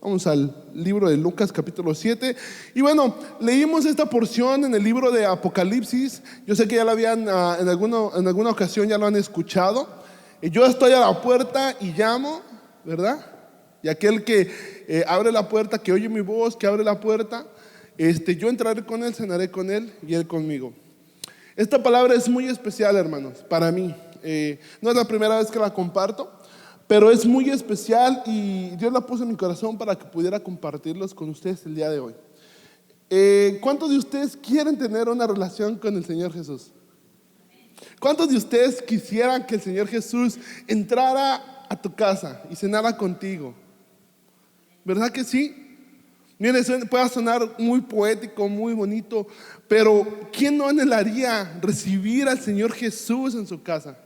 Vamos al libro de Lucas capítulo 7. Y bueno, leímos esta porción en el libro de Apocalipsis. Yo sé que ya la habían, en alguna ocasión ya lo han escuchado. Yo estoy a la puerta y llamo, ¿verdad? Y aquel que abre la puerta, que oye mi voz, que abre la puerta, yo entraré con él, cenaré con él y él conmigo. Esta palabra es muy especial, hermanos, para mí. No es la primera vez que la comparto, pero es muy especial y Dios la puso en mi corazón para que pudiera compartirlos con ustedes el día de hoy. ¿Cuántos de ustedes quieren tener una relación con el Señor Jesús? ¿Cuántos de ustedes quisieran que el Señor Jesús entrara a tu casa y cenara contigo? ¿Verdad que sí? Miren, puede sonar muy poético, muy bonito, pero ¿quién no anhelaría recibir al Señor Jesús en su casa?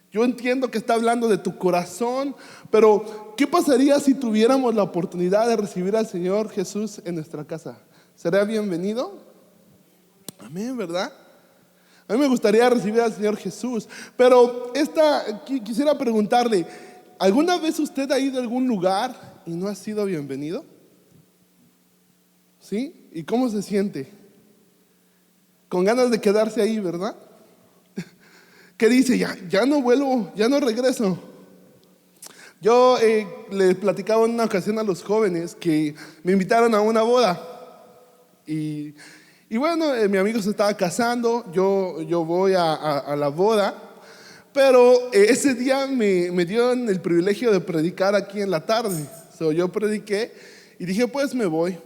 Yo entiendo que está hablando de tu corazón, pero ¿qué pasaría si tuviéramos la oportunidad de recibir al Señor Jesús en nuestra casa? ¿Sería bienvenido? Amén, ¿verdad? A mí me gustaría recibir al Señor Jesús, pero quisiera preguntarle, ¿alguna vez usted ha ido a algún lugar y no ha sido bienvenido? ¿Sí? ¿Y cómo se siente? Con ganas de quedarse ahí, ¿verdad? ¿Qué dice? Ya no vuelvo, ya no regreso. Yo le platicaba en una ocasión a los jóvenes que me invitaron a una boda. Y bueno, mi amigo se estaba casando, yo voy a la boda. Pero ese día me dieron el privilegio de predicar aquí en la tarde. Yo prediqué y dije, pues me voy.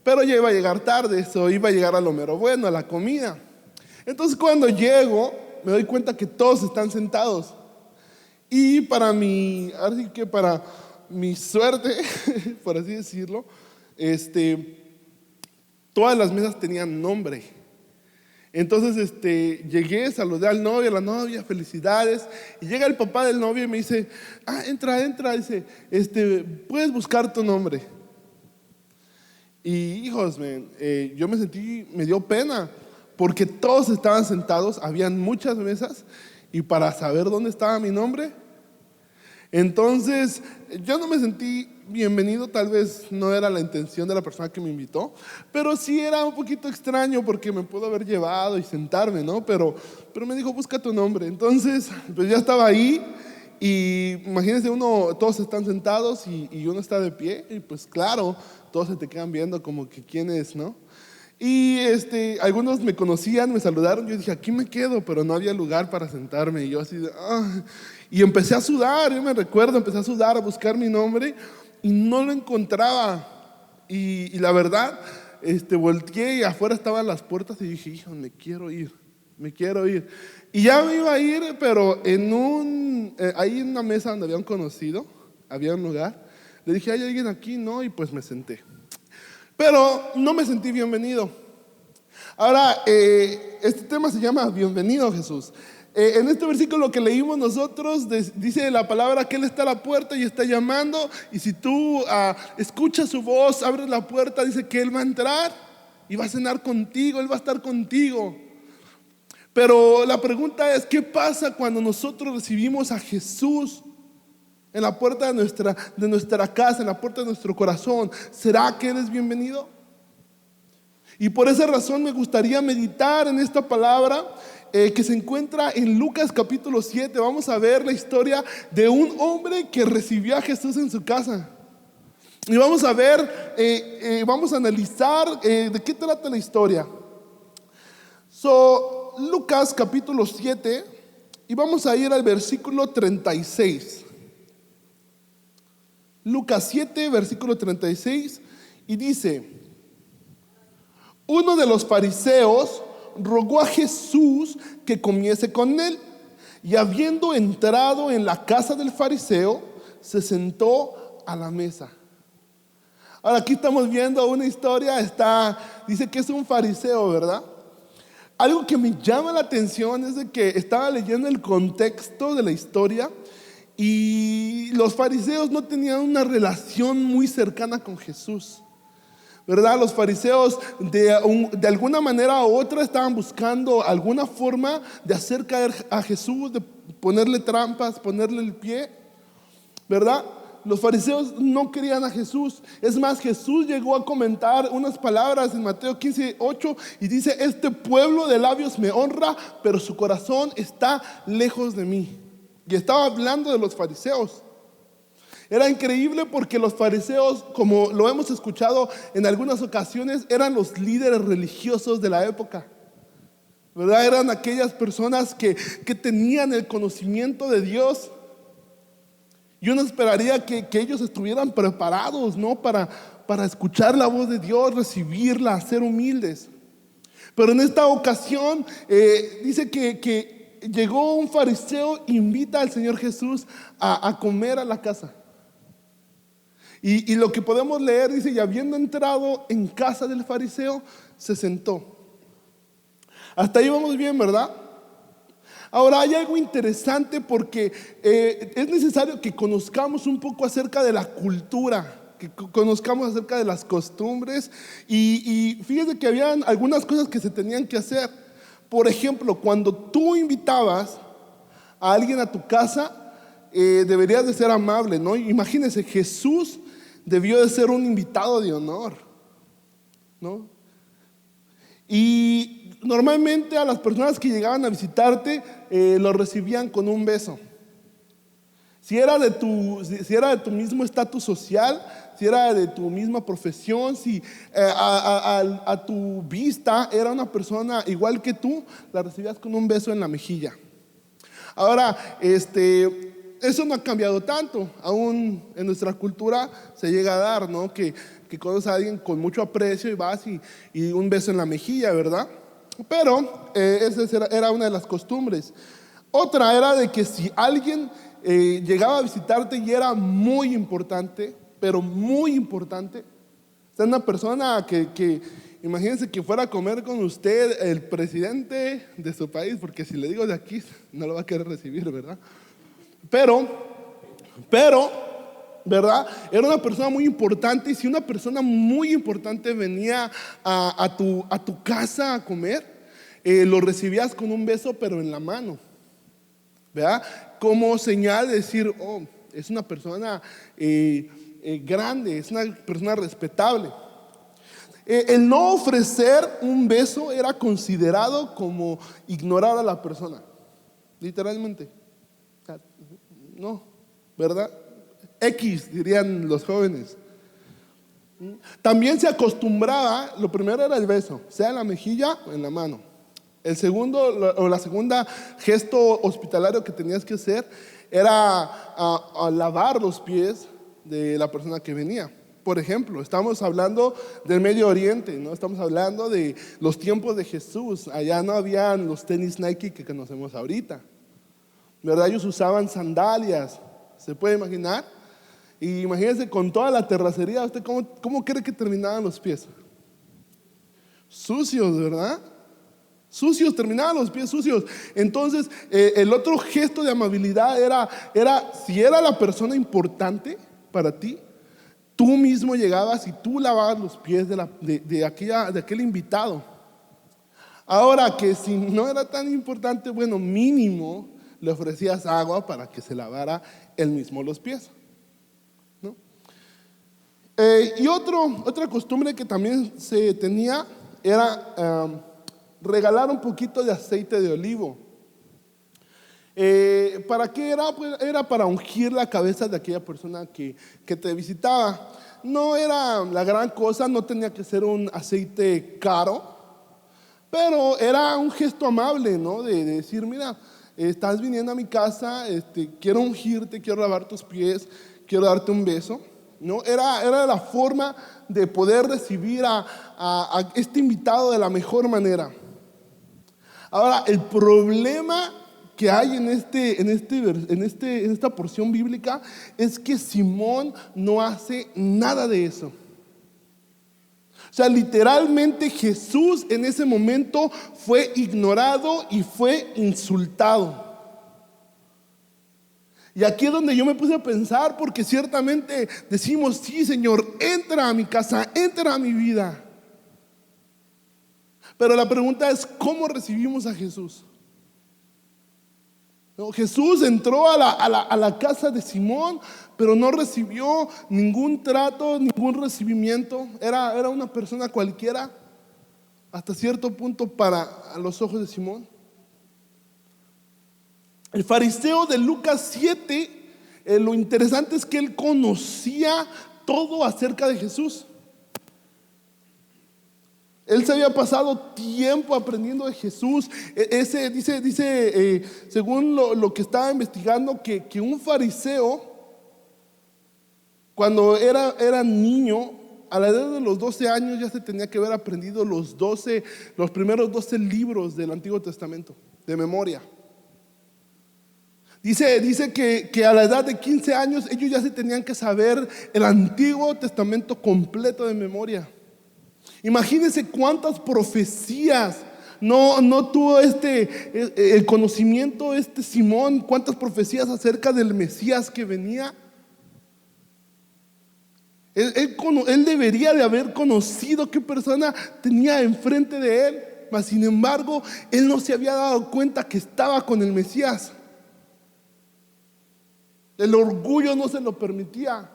Pero ya iba a llegar tarde, iba a llegar a lo mero bueno, a la comida. Entonces cuando llego, me doy cuenta que todos están sentados. Y para mi suerte, por así decirlo, todas las mesas tenían nombre. Entonces llegué, saludé al novio, a la novia, felicidades. Y llega el papá del novio y me dice, entra, dice, puedes buscar tu nombre. Y hijos, yo me dio pena, porque todos estaban sentados, habían muchas mesas, y para saber dónde estaba mi nombre, entonces yo no me sentí bienvenido. Tal vez no era la intención de la persona que me invitó, pero sí era un poquito extraño porque me pudo haber llevado y sentarme, ¿no? Pero me dijo, busca tu nombre. Entonces, pues ya estaba ahí. Y imagínense, todos están sentados y uno está de pie, y pues claro, todos se te quedan viendo como que quién es, ¿no? Y algunos me conocían, me saludaron, yo dije, aquí me quedo, pero no había lugar para sentarme, y yo así y empecé a sudar. Yo me recuerdo, empecé a sudar, a buscar mi nombre y no lo encontraba. Y la verdad, volteé y afuera estaban las puertas y dije, hijo, me quiero ir. Y ya me iba a ir, pero ahí en una mesa donde había un conocido, había un lugar, le dije, ¿hay alguien aquí? No, y pues me senté. Pero no me sentí bienvenido. Ahora, este tema se llama Bienvenido Jesús. En este versículo que leímos nosotros, dice la palabra que Él está a la puerta y está llamando. Y si tú escuchas su voz, abres la puerta, dice que Él va a entrar y va a cenar contigo, Él va a estar contigo. Pero la pregunta es, ¿qué pasa cuando nosotros recibimos a Jesús en la puerta de nuestra casa, en la puerta de nuestro corazón? ¿Será que Él es bienvenido? Y por esa razón me gustaría meditar en esta palabra que se encuentra en Lucas capítulo 7. Vamos a ver la historia de un hombre que recibió a Jesús en su casa. Y vamos a ver, vamos a analizar de qué trata la historia. Lucas capítulo 7, y vamos a ir al versículo 36. Lucas 7, versículo 36, y dice: uno de los fariseos rogó a Jesús que comiese con él, y habiendo entrado en la casa del fariseo, se sentó a la mesa. Ahora aquí estamos viendo una historia, dice que es un fariseo, ¿verdad? Algo que me llama la atención es de que estaba leyendo el contexto de la historia, y los fariseos no tenían una relación muy cercana con Jesús, ¿verdad? Los fariseos de alguna manera u otra estaban buscando alguna forma de hacer caer a Jesús, de ponerle trampas, ponerle el pie, ¿verdad? Los fariseos no querían a Jesús. Es más, Jesús llegó a comentar unas palabras en Mateo 15:8 y dice: este pueblo de labios me honra, pero su corazón está lejos de mí. Y estaba hablando de los fariseos. Era increíble porque los fariseos, como lo hemos escuchado en algunas ocasiones, eran los líderes religiosos de la época, ¿verdad? Eran aquellas personas que tenían el conocimiento de Dios. Y uno esperaría que ellos estuvieran preparados, ¿no? Para escuchar la voz de Dios, recibirla, ser humildes. Pero en esta ocasión dice que llegó un fariseo, invita al Señor Jesús a comer a la casa. Y lo que podemos leer dice: y habiendo entrado en casa del fariseo, se sentó. Hasta ahí vamos bien, ¿verdad? Ahora hay algo interesante porque es necesario que conozcamos un poco acerca de la cultura, que conozcamos acerca de las costumbres. Y fíjate que habían algunas cosas que se tenían que hacer. Por ejemplo, cuando tú invitabas a alguien a tu casa, deberías de ser amable, ¿no? Imagínense, Jesús debió de ser un invitado de honor, ¿no? Y normalmente a las personas que llegaban a visitarte los recibían con un beso. Si era de tu mismo estatus social, si era de tu misma profesión, si a tu vista era una persona igual que tú, la recibías con un beso en la mejilla. Ahora, eso no ha cambiado tanto. Aún en nuestra cultura se llega a dar, ¿no? Que conoces a alguien con mucho aprecio y vas y un beso en la mejilla, ¿verdad? Pero esa era una de las costumbres. Otra era de que si alguien llegaba a visitarte y era muy importante, pero muy importante, o sea, una persona que imagínense que fuera a comer con usted el presidente de su país, porque si le digo de aquí, no lo va a querer recibir, ¿verdad? Pero, ¿verdad? Era una persona muy importante. Y si una persona muy importante venía a tu casa a comer, lo recibías con un beso, pero en la mano, ¿verdad? Como señal de decir: oh, es una persona grande, es una persona respetable. El no ofrecer un beso era considerado como ignorar a la persona, literalmente. No, ¿verdad? X, dirían los jóvenes. También se acostumbraba, lo primero era el beso, sea en la mejilla o en la mano. El segundo o la segunda gesto hospitalario que tenías que hacer era a lavar los pies de la persona que venía. Por ejemplo, estamos hablando del Medio Oriente, ¿no? Estamos hablando de los tiempos de Jesús. Allá no habían los tenis Nike que conocemos ahorita, ¿verdad? Ellos usaban sandalias, ¿se puede imaginar? Y imagínense con toda la terracería, ¿usted cómo cree que terminaban los pies? Sucios, ¿verdad? Sucios, terminaban los pies sucios. Entonces, el otro gesto de amabilidad era si era la persona importante para ti, tú mismo llegabas y tú lavabas los pies de aquel invitado. Ahora, que si no era tan importante, bueno, mínimo le ofrecías agua para que se lavara él mismo los pies, ¿no? Y otra costumbre que también se tenía era regalar un poquito de aceite de olivo. ¿Para qué era? Pues era para ungir la cabeza de aquella persona que te visitaba. No era la gran cosa, no tenía que ser un aceite caro, pero era un gesto amable, ¿no? De decir: mira, estás viniendo a mi casa, quiero ungirte, quiero lavar tus pies, quiero darte un beso, ¿no? Era la forma de poder recibir a este invitado de la mejor manera. Ahora, el problema que hay en esta porción bíblica es que Simón no hace nada de eso. O sea, literalmente Jesús en ese momento fue ignorado y fue insultado. Y aquí es donde yo me puse a pensar, porque ciertamente decimos: sí, Señor, entra a mi casa, entra a mi vida. Pero la pregunta es: ¿cómo recibimos a Jesús? No, Jesús entró a la casa de Simón, pero no recibió ningún trato, ningún recibimiento. Era una persona cualquiera, hasta cierto punto para los ojos de Simón. El fariseo de Lucas 7, lo interesante es que él conocía todo acerca de Jesús. Él se había pasado tiempo aprendiendo de Jesús. Dice según lo que estaba investigando, que un fariseo, cuando era niño, a la edad de los 12 años ya se tenía que haber aprendido los primeros 12 libros del Antiguo Testamento, de memoria. Dice que a la edad de 15 años ellos ya se tenían que saber el Antiguo Testamento completo de memoria. Imagínense cuántas profecías no tuvo el conocimiento Simón, cuántas profecías acerca del Mesías que venía. Él debería de haber conocido qué persona tenía enfrente de él, mas sin embargo él no se había dado cuenta que estaba con el Mesías. El orgullo no se lo permitía,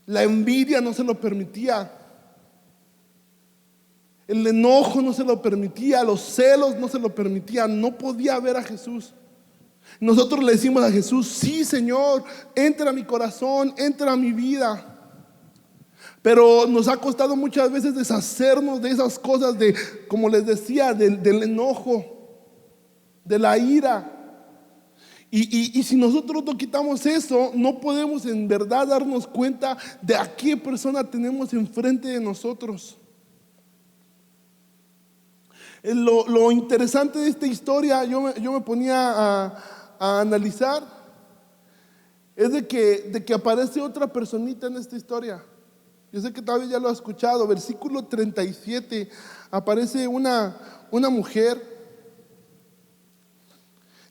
la envidia no se lo permitía, el enojo no se lo permitía, los celos no se lo permitían. No podía ver a Jesús. Nosotros le decimos a Jesús: sí, Señor, entra a mi corazón, entra a mi vida. Pero nos ha costado muchas veces deshacernos de esas cosas, como les decía, del enojo, de la ira. Y si nosotros no quitamos eso, no podemos en verdad darnos cuenta de a qué persona tenemos enfrente de nosotros. Lo interesante de esta historia, yo me ponía a analizar, es de que aparece otra personita en esta historia. Yo sé que tal vez ya lo has escuchado. Versículo 37, aparece una mujer.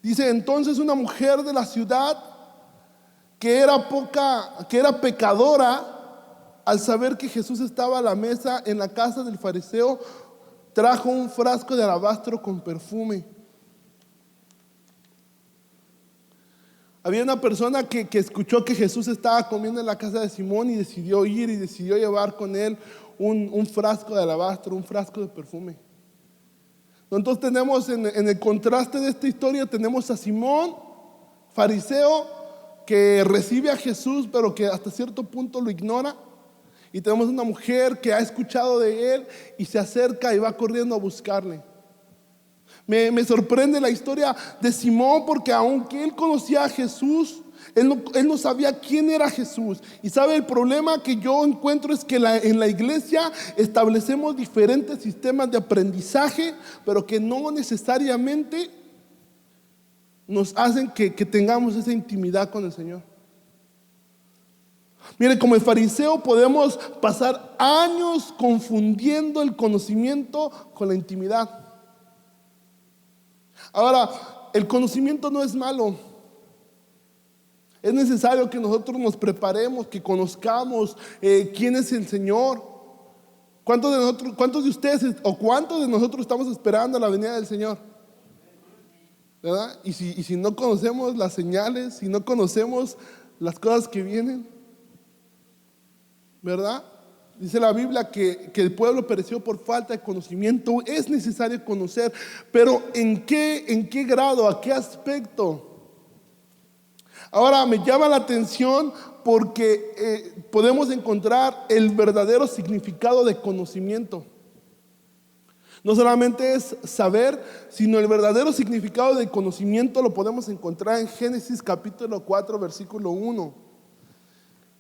Dice: entonces una mujer de la ciudad que era pecadora, al saber que Jesús estaba a la mesa en la casa del fariseo, trajo un frasco de alabastro con perfume. Había una persona que escuchó que Jesús estaba comiendo en la casa de Simón y decidió ir y decidió llevar con él un frasco de alabastro, un frasco de perfume. Entonces tenemos en el contraste de esta historia, tenemos a Simón, fariseo, que recibe a Jesús pero que hasta cierto punto lo ignora. Y tenemos una mujer que ha escuchado de él y se acerca y va corriendo a buscarle. Me sorprende la historia de Simón, porque aunque él conocía a Jesús, él no sabía quién era Jesús. Y sabe, el problema que yo encuentro es que en la iglesia establecemos diferentes sistemas de aprendizaje, pero que no necesariamente nos hacen que tengamos esa intimidad con el Señor. Mire, como el fariseo podemos pasar años confundiendo el conocimiento con la intimidad. Ahora, el conocimiento no es malo. Es necesario que nosotros nos preparemos, que conozcamos quién es el Señor. ¿Cuántos de ustedes o cuántos de nosotros estamos esperando la venida del Señor? ¿Verdad? Y si no conocemos las señales, si no conocemos las cosas que vienen, ¿verdad? Dice la Biblia que el pueblo pereció por falta de conocimiento. Es necesario conocer, pero ¿en qué grado? ¿A qué aspecto? Ahora me llama la atención porque podemos encontrar el verdadero significado de conocimiento. No solamente es saber, sino el verdadero significado de conocimiento lo podemos encontrar en Génesis capítulo 4, versículo 1.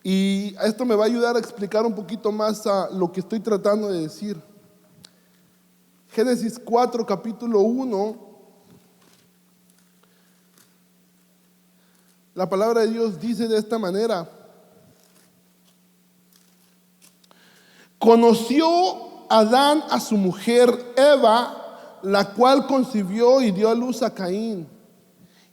Y esto me va a ayudar a explicar un poquito más a lo que estoy tratando de decir. Génesis 4, capítulo 1. La palabra de Dios dice de esta manera: conoció Adán a su mujer Eva, la cual concibió y dio a luz a Caín.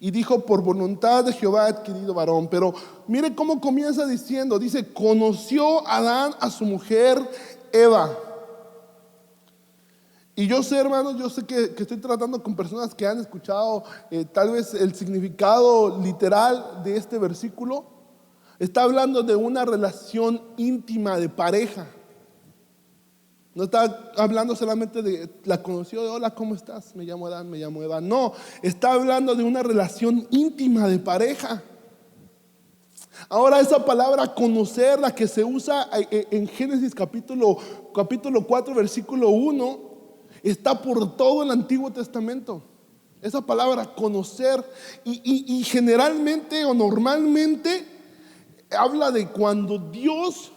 Y dijo: por voluntad de Jehová he adquirido varón. Pero mire cómo comienza diciendo. Dice: conoció Adán a su mujer Eva. Y yo sé, hermanos, yo sé que estoy tratando con personas que han escuchado tal vez el significado literal de este versículo. Está hablando de una relación íntima de pareja. No está hablando solamente de la conoció de hola, ¿cómo estás? Me llamo Adán, me llamo Eva. No, está hablando de una relación íntima de pareja. Ahora esa palabra conocer, la que se usa en Génesis capítulo 4 versículo 1, está por todo el Antiguo Testamento. Esa palabra conocer y generalmente o normalmente habla de cuando Dios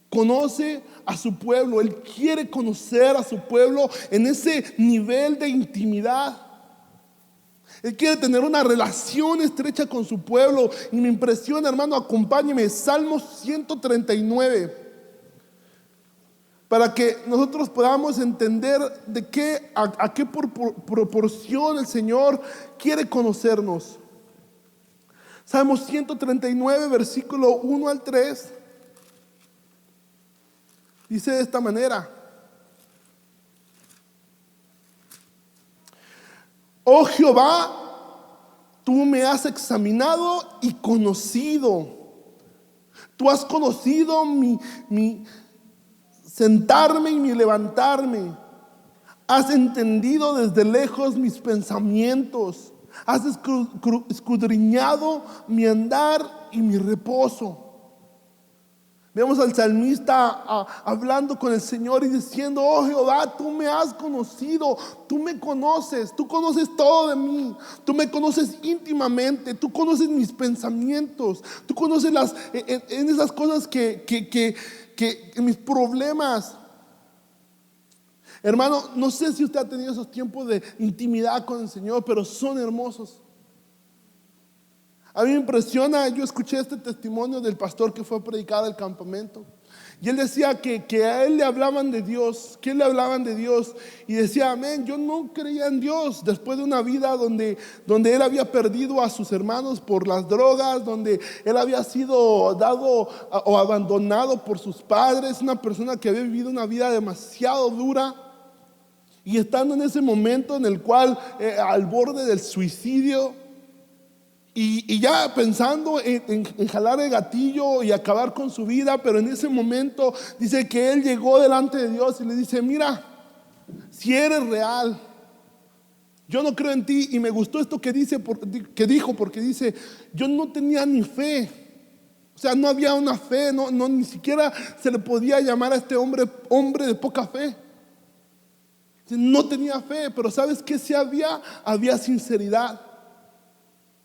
conoce a su pueblo. Él quiere conocer a su pueblo en ese nivel de intimidad. Él quiere tener una relación estrecha con su pueblo. Y me impresiona, hermano, acompáñeme, Salmo 139, para que nosotros podamos entender de qué, a qué proporción el Señor quiere conocernos. Salmo 139, versículo 1 al 3. Dice de esta manera: oh Jehová, tú me has examinado y conocido. Tú has conocido mi sentarme y mi levantarme. Has entendido desde lejos mis pensamientos. Has escudriñado mi andar y mi reposo. Vemos al salmista hablando con el Señor y diciendo: oh Jehová, tú me has conocido, tú me conoces, tú conoces todo de mí, tú me conoces íntimamente, tú conoces mis pensamientos, tú conoces en esas cosas que mis problemas. Hermano, no sé si usted ha tenido esos tiempos de intimidad con el Señor, pero son hermosos. A mí me impresiona, yo escuché este testimonio del pastor que fue a predicar al campamento. Y él decía que a él le hablaban de Dios, que le hablaban de Dios. Y decía: amén, yo no creía en Dios. Después de una vida donde él había perdido a sus hermanos por las drogas, donde él había sido dado o abandonado por sus padres. Una persona que había vivido una vida demasiado dura. Y estando en ese momento en el cual al borde del suicidio, y ya pensando en jalar el gatillo y acabar con su vida. Pero en ese momento dice que él llegó delante de Dios y le dice: mira, si eres real, yo no creo en ti. Y me gustó esto que dijo, porque dice: yo no tenía ni fe. O sea, no había una fe, no, ni siquiera se le podía llamar a este hombre de poca fe. No tenía fe, pero ¿sabes qué? Sí había sinceridad.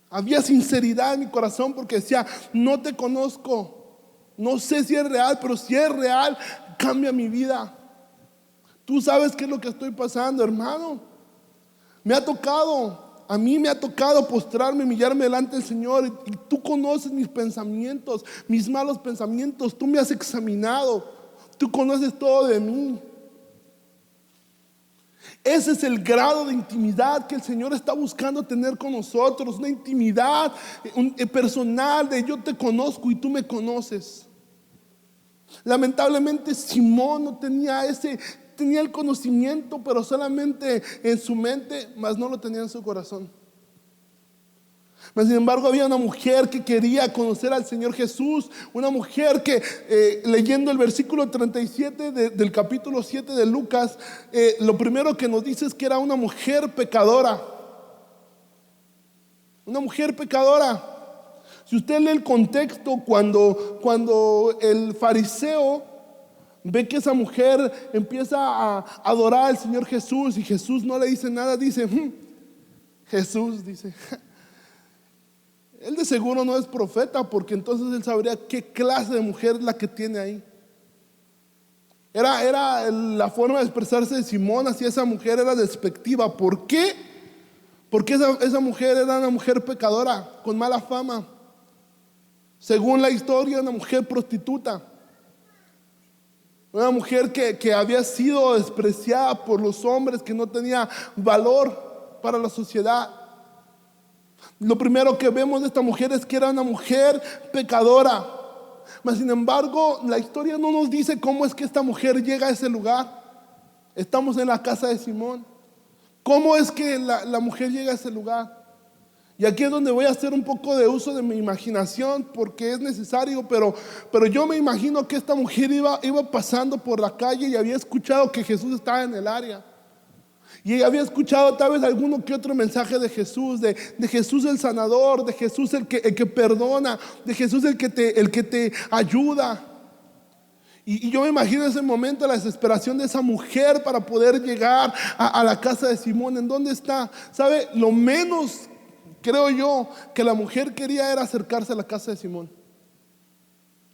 Había sinceridad en mi corazón, porque decía: no te conozco, no sé si es real, pero si es real, cambia mi vida. Tú sabes qué es lo que estoy pasando, hermano. A mí me ha tocado postrarme, humillarme delante del Señor, y tú conoces mis pensamientos, mis malos pensamientos. Tú me has examinado, tú conoces todo de mí. Ese es el grado de intimidad que el Señor está buscando tener con nosotros. Una intimidad personal de yo te conozco y tú me conoces. Lamentablemente Simón no tenía tenía el conocimiento, pero solamente en su mente, mas no lo tenía en su corazón. Mas sin embargo había una mujer que quería conocer al Señor Jesús. Una mujer que leyendo el versículo 37 del capítulo 7 de Lucas, lo primero que nos dice es que era una mujer pecadora. Una mujer pecadora. Si usted lee el contexto, cuando el fariseo ve que esa mujer empieza a adorar al Señor Jesús y Jesús no le dice nada, dice: Jesús dice, él de seguro no es profeta, porque entonces él sabría qué clase de mujer es la que tiene ahí. Era la forma de expresarse de Simón hacia esa mujer era despectiva. ¿Por qué? Porque esa mujer era una mujer pecadora, con mala fama. Según la historia, una mujer prostituta. Una mujer que había sido despreciada por los hombres, que no tenía valor para la sociedad. Lo primero que vemos de esta mujer es que era una mujer pecadora. Mas sin embargo, la historia no nos dice cómo es que esta mujer llega a ese lugar. Estamos en la casa de Simón. ¿Cómo es que la mujer llega a ese lugar? Y aquí es donde voy a hacer un poco de uso de mi imaginación porque es necesario, pero yo me imagino que esta mujer iba pasando por la calle y había escuchado que Jesús estaba en el área. Y ella había escuchado tal vez alguno que otro mensaje de Jesús, de Jesús el sanador, de Jesús el que perdona, de Jesús el que te ayuda. Y yo me imagino ese momento, la desesperación de esa mujer para poder llegar a la casa de Simón. ¿En dónde está? ¿Sabe? Lo menos, creo yo, que la mujer quería era acercarse a la casa de Simón.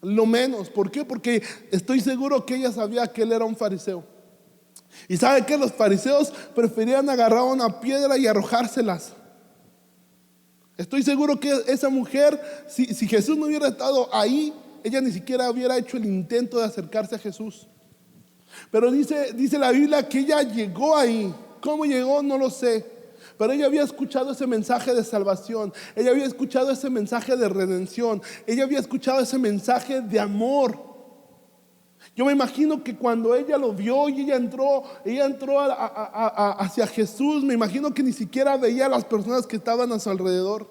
Lo menos. ¿Por qué? Porque estoy seguro que ella sabía que él era un fariseo. Y sabe que los fariseos preferían agarrar una piedra y arrojárselas. Estoy seguro que esa mujer, si Jesús no hubiera estado ahí, ella ni siquiera hubiera hecho el intento de acercarse a Jesús. Pero dice la Biblia que ella llegó ahí. ¿Cómo llegó? No lo sé. Pero ella había escuchado ese mensaje de salvación. Ella había escuchado ese mensaje de redención. Ella había escuchado ese mensaje de amor. Yo me imagino que cuando ella lo vio y ella entró hacia Jesús, me imagino que ni siquiera veía a las personas que estaban a su alrededor.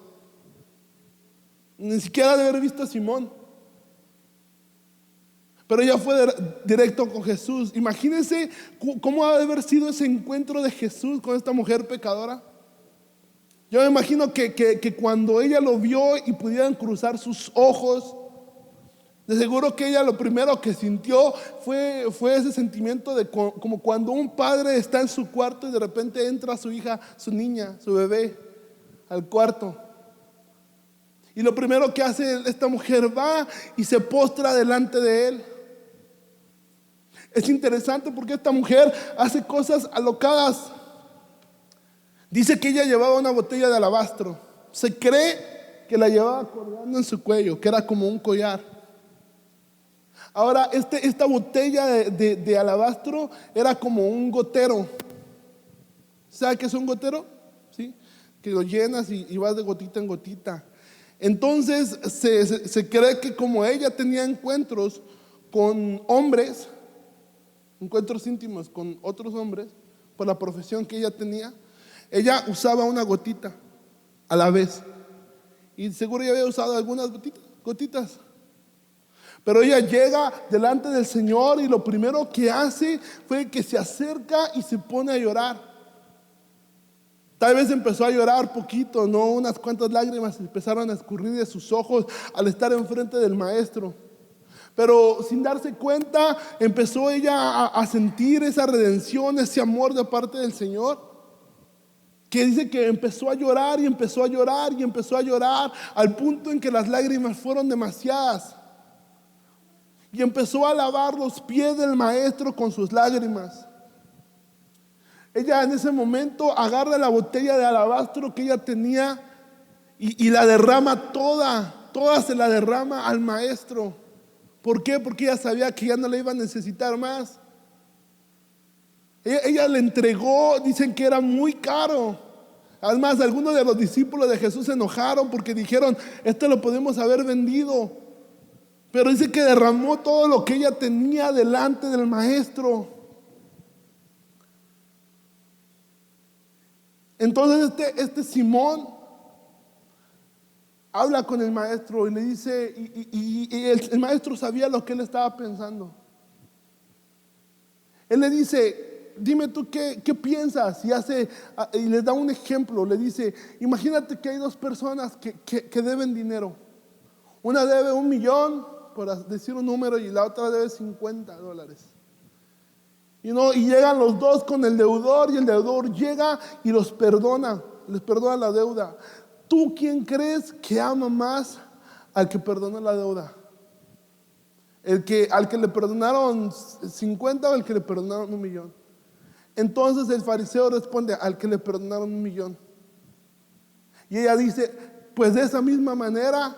Ni siquiera de haber visto a Simón. Pero ella fue directo con Jesús. Imagínense cómo ha de haber sido ese encuentro de Jesús con esta mujer pecadora. Yo me imagino que cuando ella lo vio y pudieran cruzar sus ojos, de seguro que ella lo primero que sintió fue ese sentimiento de como cuando un padre está en su cuarto y de repente entra su hija, su niña, su bebé al cuarto. Y lo primero que hace esta mujer va y se postra delante de él. Es interesante porque esta mujer hace cosas alocadas. Dice que ella llevaba una botella de alabastro. Se cree que la llevaba colgando en su cuello, que era como un collar. Ahora, esta botella de alabastro era como un gotero. ¿Sabe qué es un gotero? ¿Sí? Que lo llenas y vas de gotita en gotita. Entonces, se cree que como ella tenía encuentros con hombres, encuentros íntimos con otros hombres, por la profesión que ella tenía, ella usaba una gotita a la vez. Y seguro ella había usado algunas gotitas. Pero ella llega delante del Señor y lo primero que hace fue que se acerca y se pone a llorar. Tal vez empezó a llorar poquito, no, unas cuantas lágrimas empezaron a escurrir de sus ojos al estar enfrente del maestro. Pero sin darse cuenta, empezó ella a sentir esa redención, ese amor de parte del Señor. Que dice que empezó a llorar y empezó a llorar y empezó a llorar al punto en que las lágrimas fueron demasiadas. Y empezó a lavar los pies del maestro con sus lágrimas. Ella en ese momento agarra la botella de alabastro que ella tenía y la derrama toda se la derrama al maestro. ¿Por qué? Porque ella sabía que ya no la iba a necesitar más. Ella le entregó, dicen que era muy caro. Además, algunos de los discípulos de Jesús se enojaron porque dijeron, esto lo podemos haber vendido. Pero dice que derramó todo lo que ella tenía delante del maestro. Entonces este Simón habla con el maestro y le dice, y el maestro sabía lo que él estaba pensando. Él le dice, dime tú qué piensas, y le da un ejemplo. Le dice, imagínate que hay dos personas que deben dinero. Una debe 1,000,000, por decir un número, y la otra debe $50. Y llegan los dos con el deudor, y el deudor llega y les perdona la deuda. ¿Tú quién crees que ama más al que perdonó la deuda? ¿Al que le perdonaron 50 o al que le perdonaron 1,000,000? Entonces el fariseo responde, al que le perdonaron 1,000,000. Y ella dice, pues de esa misma manera,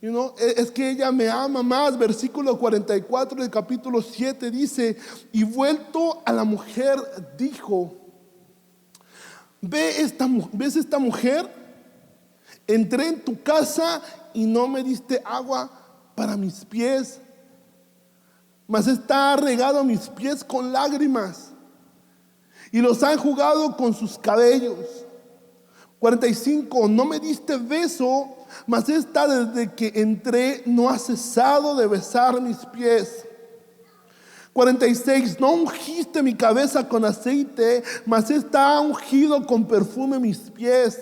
es que ella me ama más. Versículo 44 del capítulo 7 dice, y vuelto a la mujer dijo, ¿ves esta mujer? Entré en tu casa y no me diste agua para mis pies, mas está regado mis pies con lágrimas y los han enjugado con sus cabellos. 45, no me diste beso, mas esta desde que entré no ha cesado de besar mis pies. 46, no ungiste mi cabeza con aceite, mas esta ha ungido con perfume mis pies.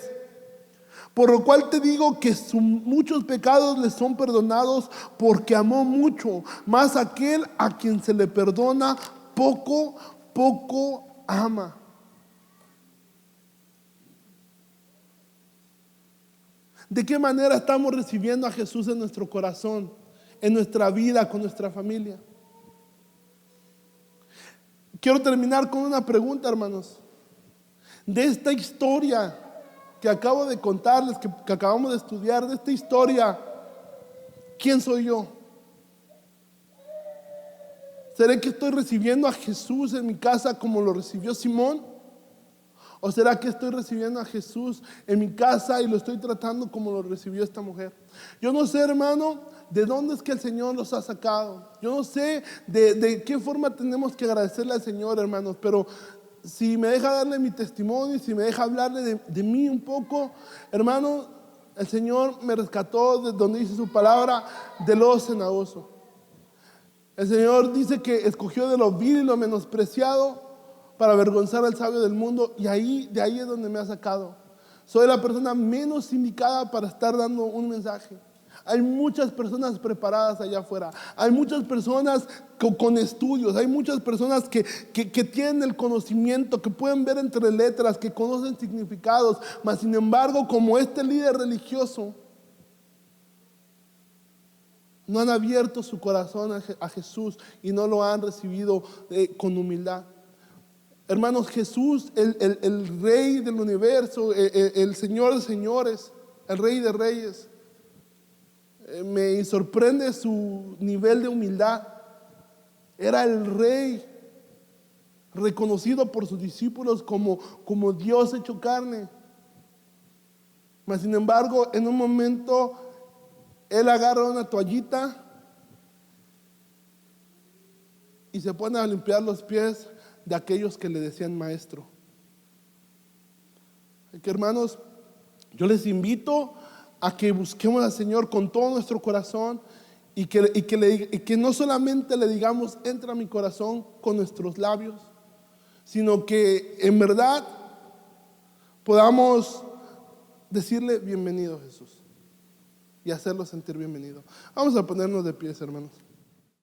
Por lo cual te digo que sus muchos pecados le son perdonados, porque amó mucho. Mas aquel a quien se le perdona poco, poco ama. ¿De qué manera estamos recibiendo a Jesús en nuestro corazón, en nuestra vida, con nuestra familia? Quiero terminar con una pregunta, hermanos. De esta historia que acabo de contarles, que acabamos de estudiar, de esta historia, ¿quién soy yo? ¿Será que estoy recibiendo a Jesús en mi casa como lo recibió Simón? ¿O será que estoy recibiendo a Jesús en mi casa y lo estoy tratando como lo recibió esta mujer? Yo no sé, hermano, de dónde es que el Señor los ha sacado. Yo no sé de qué forma tenemos que agradecerle al Señor, hermanos. Pero si me deja darle mi testimonio, si me deja hablarle de mí un poco, hermano, el Señor me rescató de donde dice su palabra, del lodo cenagoso. El Señor dice que escogió de lo vil y lo menospreciado para avergonzar al sabio del mundo, y de ahí es donde me ha sacado. Soy la persona menos indicada para estar dando un mensaje. Hay muchas personas preparadas allá afuera. Hay muchas personas con estudios. Hay muchas personas que tienen el conocimiento, que pueden ver entre letras, que conocen significados. Mas sin embargo, como este líder religioso, no han abierto su corazón a Jesús y no lo han recibido con humildad. Hermanos, Jesús, el Rey del universo, el Señor de señores, el Rey de reyes, me sorprende su nivel de humildad. Era el Rey, reconocido por sus discípulos como Dios hecho carne. Mas sin embargo, en un momento, Él agarra una toallita y se pone a limpiar los pies de aquellos que le decían maestro. Que hermanos, yo les invito a que busquemos al Señor con todo nuestro corazón y que no solamente le digamos entra a mi corazón con nuestros labios, sino que en verdad podamos decirle bienvenido Jesús y hacerlo sentir bienvenido. Vamos a ponernos de pies, hermanos.